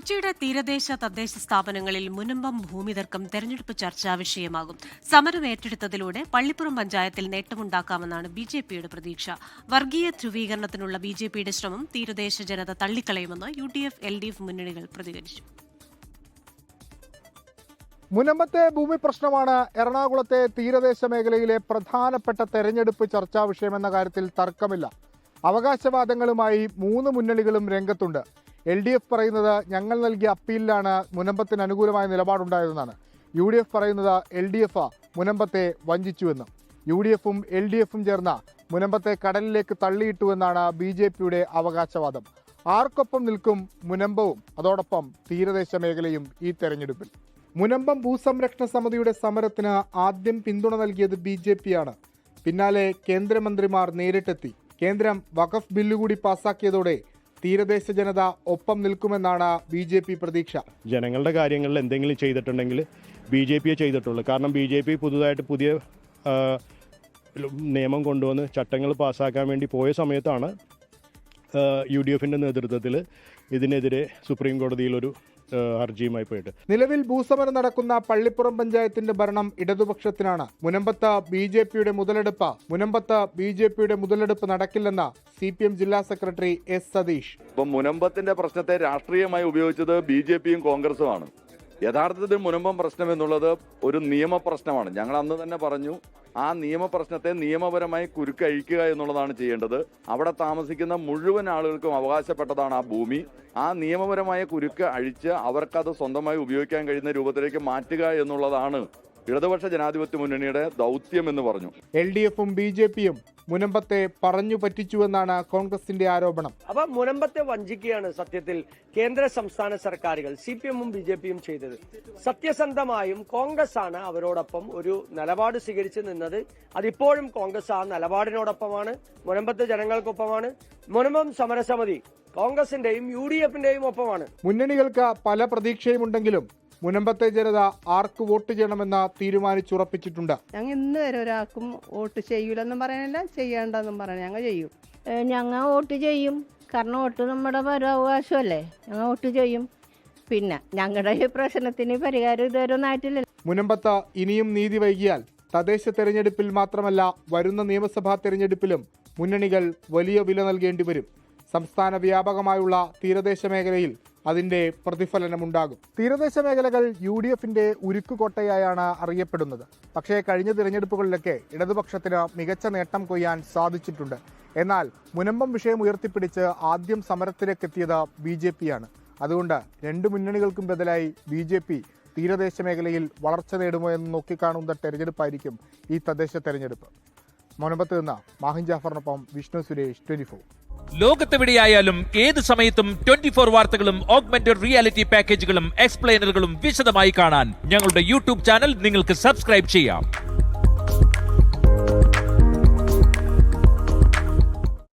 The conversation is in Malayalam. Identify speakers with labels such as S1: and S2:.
S1: കൊച്ചിയുടെ തീരദേശ തദ്ദേശ സ്ഥാപനങ്ങളിൽ മുനമ്പം ഭൂമിതർക്കം തെരഞ്ഞെടുപ്പ് ചർച്ചാ വിഷയമാകും. സമരം ഏറ്റെടുത്തതിലൂടെ പള്ളിപ്പുറം പഞ്ചായത്തിൽ നേട്ടമുണ്ടാക്കാമെന്നാണ് ബിജെപിയുടെ പ്രതീക്ഷ. വർഗീയ ധ്രുവീകരണത്തിനുള്ള ബിജെപിയുടെ ശ്രമം തീരദേശ ജനത തള്ളിക്കളയുമെന്ന് UDF, LDF മുന്നണികൾ പ്രതികരിച്ചു.
S2: മുനമ്പത്തെ ഭൂമി പ്രശ്നമാണ് എറണാകുളത്തെ തീരദേശ മേഖലയിലെ പ്രധാനപ്പെട്ട തെരഞ്ഞെടുപ്പ് ചർച്ചാ വിഷയമെന്ന കാര്യത്തിൽ തർക്കമില്ല. അവകാശവാദങ്ങളുമായി മൂന്ന് മുന്നണികളും രംഗത്തുണ്ട്. LDF പറയുന്നത് ഞങ്ങൾ നൽകിയ അപ്പീലിലാണ് മുനമ്പത്തിന് അനുകൂലമായ നിലപാടുണ്ടായതെന്നാണ്. UDF പറയുന്നത് LDF മുനമ്പത്തെ വഞ്ചിച്ചുവെന്ന്. UDF-ഉം LDF-ഉം ചേർന്ന മുനമ്പത്തെ കടലിലേക്ക് തള്ളിയിട്ടുവെന്നാണ് BJPയുടെ അവകാശവാദം. ആർക്കൊപ്പം നിൽക്കും മുനമ്പവും അതോടൊപ്പം തീരദേശ മേഖലയും ഈ തെരഞ്ഞെടുപ്പിൽ? മുനമ്പം ഭൂസംരക്ഷണ സമിതിയുടെ സമരത്തിന് ആദ്യം പിന്തുണ നൽകിയത് BJP-യാണ്. പിന്നാലെ കേന്ദ്രമന്ത്രിമാർ നേരിട്ടെത്തി. കേന്ദ്രം വഖഫ് ബില്ലുകൂടി പാസാക്കിയതോടെ തീരദേശ ജനത ഒപ്പം നിൽക്കുമെന്നാണ് BJP പ്രതീക്ഷ.
S3: ജനങ്ങളുടെ കാര്യങ്ങളിൽ എന്തെങ്കിലും ചെയ്തിട്ടുണ്ടെങ്കിൽ BJPയെ ചെയ്തിട്ടുള്ളൂ. കാരണം BJP പുതുതായിട്ട് പുതിയ നിയമം കൊണ്ടുവന്ന് ചട്ടങ്ങൾ പാസ്സാക്കാൻ വേണ്ടി പോയ സമയത്താണ് UDF-ന്റെ നേതൃത്വത്തിൽ ഇതിനെതിരെ സുപ്രീം കോടതിയിലൊരു ഹർജിയുമായി പോയിട്ട്.
S2: നിലവിൽ ഭൂസമരം നടക്കുന്ന പള്ളിപ്പുറം പഞ്ചായത്തിന്റെ ഭരണം ഇടതുപക്ഷത്തിനാണ്. മുനമ്പത്ത് BJPയുടെ മുതലെടുപ്പ് നടക്കില്ലെന്ന CPM ജില്ലാ സെക്രട്ടറി S സതീഷ്.
S4: ഇപ്പം മുനമ്പത്തിന്റെ പ്രശ്നത്തെ രാഷ്ട്രീയമായി ഉപയോഗിച്ചത് BJPയും കോൺഗ്രസുമാണ്. യഥാർത്ഥത്തിൽ മുനമ്പം പ്രശ്നം എന്നുള്ളത് ഒരു നിയമപ്രശ്നമാണ്. ഞങ്ങൾ അന്ന് തന്നെ പറഞ്ഞു, ആ നിയമപ്രശ്നത്തെ നിയമപരമായി കുരുക്കഴിക്കുക എന്നുള്ളതാണ് ചെയ്യേണ്ടത്. അവിടെ താമസിക്കുന്ന മുഴുവൻ ആളുകൾക്കും അവകാശപ്പെട്ടതാണ് ആ ഭൂമി. ആ നിയമപരമായ കുരുക്ക് അഴിച്ച് അവർക്കത് സ്വന്തമായി ഉപയോഗിക്കാൻ കഴിയുന്ന രൂപത്തിലേക്ക് മാറ്റുക എന്നുള്ളതാണ് ഇടതുപക്ഷ ജനാധിപത്യ മുന്നണിയുടെ ദൗത്യം എന്ന് പറഞ്ഞു.
S2: LDF-ഉം BJPയും മുനമ്പത്തെ പറഞ്ഞു പറ്റിച്ചുവെന്നാണ് കോൺഗ്രസിന്റെ ആരോപണം.
S5: അപ്പൊ മുനമ്പത്തെ വഞ്ചിക്കുകയാണ് സത്യത്തിൽ കേന്ദ്ര സംസ്ഥാന സർക്കാരുകൾ CPM-ഉം BJP-യും ചെയ്തത്. സത്യസന്ധമായും കോൺഗ്രസ് ആണ് അവരോടൊപ്പം ഒരു നിലപാട് സ്വീകരിച്ചു നിന്നത്. അതിപ്പോഴും കോൺഗ്രസ് ആ നിലപാടിനോടൊപ്പമാണ്, മുനമ്പത്തെ ജനങ്ങൾക്കൊപ്പമാണ്. മുനമ്പം സമരസമിതി കോൺഗ്രസിന്റെയും UDF-ന്റെയും ഒപ്പമാണ്.
S2: മുന്നണികൾക്ക് പല പ്രതീക്ഷയുമുണ്ടെങ്കിലും മുനമ്പത്തെ ജനത ആർക്ക് വോട്ട് ചെയ്യണമെന്ന് തീരുമാനിച്ചുറപ്പിച്ചിട്ടുണ്ട്.
S6: ഞങ്ങൾ ഇന്ന് വരെ ഒരാൾക്കും വോട്ട് ചെയ്യൂലെന്നും പറയാനില്ല, ചെയ്യേണ്ടെന്നും പറയാൻ ഞങ്ങൾ ചെയ്യും.
S7: ഞങ്ങൾ വോട്ട് ചെയ്യും. കാരണം വോട്ട് നമ്മുടെ പരവകാശമല്ലേ, ഞങ്ങൾ വോട്ട് ചെയ്യും. പിന്നെ ഞങ്ങളുടെ ഈ പ്രശ്നത്തിന് പരിഹാരം ഇതുവരെ ഒന്നും ആയിട്ടില്ല.
S2: മുനമ്പത്ത് ഇനിയും നീതി വൈകിയാൽ തദ്ദേശ തെരഞ്ഞെടുപ്പിൽ മാത്രമല്ല വരുന്ന നിയമസഭാ തെരഞ്ഞെടുപ്പിലും മുന്നണികൾ വലിയ വില നൽകേണ്ടി വരും. സംസ്ഥാന വ്യാപകമായുള്ള തീരദേശ മേഖലയിൽ അതിന്റെ പ്രതിഫലനമുണ്ടാകും. തീരദേശ മേഖലകൾ UDF-ന്റെ ഉരുക്കുകോട്ടയായാണ് അറിയപ്പെടുന്നത്. പക്ഷേ കഴിഞ്ഞ തിരഞ്ഞെടുപ്പുകളിലൊക്കെ ഇടതുപക്ഷത്തിന് മികച്ച നേട്ടം കൊയ്യാൻ സാധിച്ചിട്ടുണ്ട്. എന്നാൽ മുനമ്പം വിഷയം ഉയർത്തിപ്പിടിച്ച് ആദ്യം സമരത്തിലേക്കെത്തിയത് BJP-യാണ്. അതുകൊണ്ട് രണ്ട് മുന്നണികൾക്കും ബദലായി BJP തീരദേശ മേഖലയിൽ വളർച്ച നേടുമോ എന്ന് നോക്കിക്കാണുന്ന തെരഞ്ഞെടുപ്പായിരിക്കും ഈ തദ്ദേശ തെരഞ്ഞെടുപ്പ്. മുനമ്പത്ത് നിന്ന് മാഹിൻ ജാഫറിനൊപ്പം വിഷ്ണു സുരേഷ്, 24.
S8: ലോകത്തെവിടെയായാലും ഏത് സമയത്തും 24 വാർത്തകളും ഓഗ്മെന്റഡ് റിയാലിറ്റി പാക്കേജുകളും എക്സ്പ്ലെയിനറുകളും വിശദമായി കാണാൻ ഞങ്ങളുടെ YouTube ചാനൽ നിങ്ങൾക്ക് സബ്സ്ക്രൈബ് ചെയ്യാം.